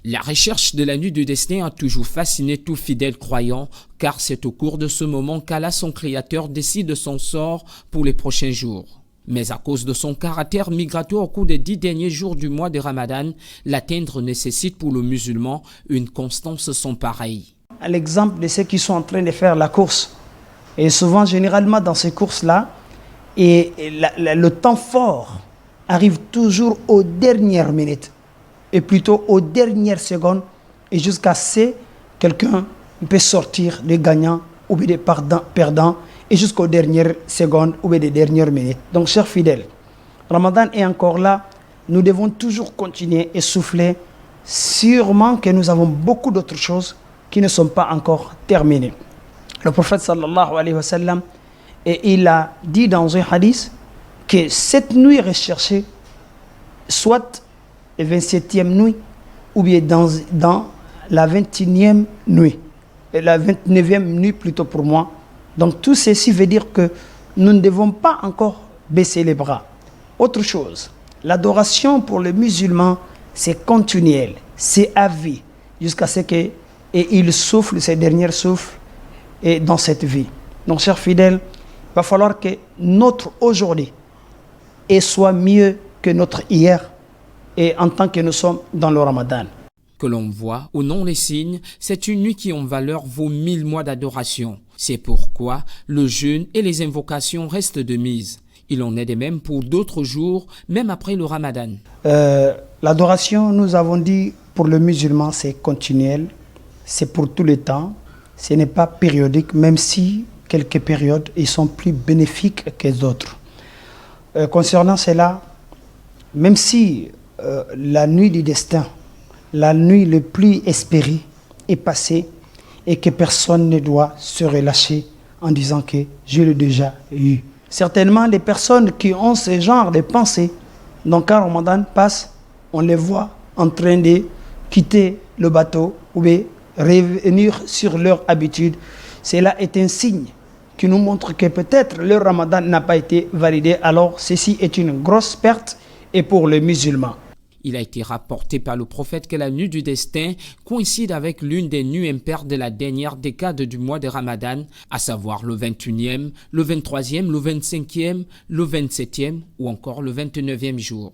La recherche de la nuit du destin a toujours fasciné tout fidèle croyant, car c'est au cours de ce moment qu'Allah, son créateur, décide son sort pour les prochains jours. Mais à cause de son caractère migratoire au cours des 10 derniers jours du mois de Ramadan, l'atteindre nécessite pour le musulman une constance sans pareille. À l'exemple de ceux qui sont en train de faire la course, et souvent, généralement, dans ces courses-là, le temps fort arrive toujours aux dernières minutes, et plutôt aux dernières secondes, et jusqu'à ce que quelqu'un peut sortir de gagnant ou de perdant, et jusqu'aux dernières secondes ou des dernières minutes. Donc, chers fidèles, Ramadan est encore là, nous devons toujours continuer et souffler. Sûrement que nous avons beaucoup d'autres choses qui ne sont pas encore terminées. Le prophète sallallahu alayhi wa sallam, et il a dit dans un hadith que cette nuit recherchée, soit la 27e nuit, ou bien dans la 21e nuit, et la 29e nuit plutôt pour moi. Donc tout ceci veut dire que nous ne devons pas encore baisser les bras. Autre chose, l'adoration pour le musulman, c'est continuel, c'est à vie, jusqu'à ce qu'il souffle ses derniers souffles et dans cette vie. Donc, chers fidèles, il va falloir que notre aujourd'hui soit mieux que notre hier, et en tant que nous sommes dans le Ramadan. Que l'on voit ou non les signes, c'est une nuit qui en valeur vaut 1000 mois d'adoration. C'est pourquoi le jeûne et les invocations restent de mise. Il en est de même pour d'autres jours, même après le Ramadan. L'adoration, nous avons dit, pour le musulman, c'est continuel, c'est pour tout le temps. Ce n'est pas périodique, même si quelques périodes ils sont plus bénéfiques que d'autres. Concernant cela, même si la nuit du destin, la nuit le plus espérée est passée et que personne ne doit se relâcher en disant que je l'ai déjà eu. Certainement, les personnes qui ont ce genre de pensée, donc quand Ramadan passe, on les voit en train de quitter le bateau ou de revenir sur leur habitude. Cela est un signe qui nous montre que peut-être le Ramadan n'a pas été validé. Alors, ceci est une grosse perte et pour les musulmans. Il a été rapporté par le prophète que la nuit du destin coïncide avec l'une des nuits impaires de la dernière décade du mois de Ramadan, à savoir le 21e, le 23e, le 25e, le 27e ou encore le 29e jour.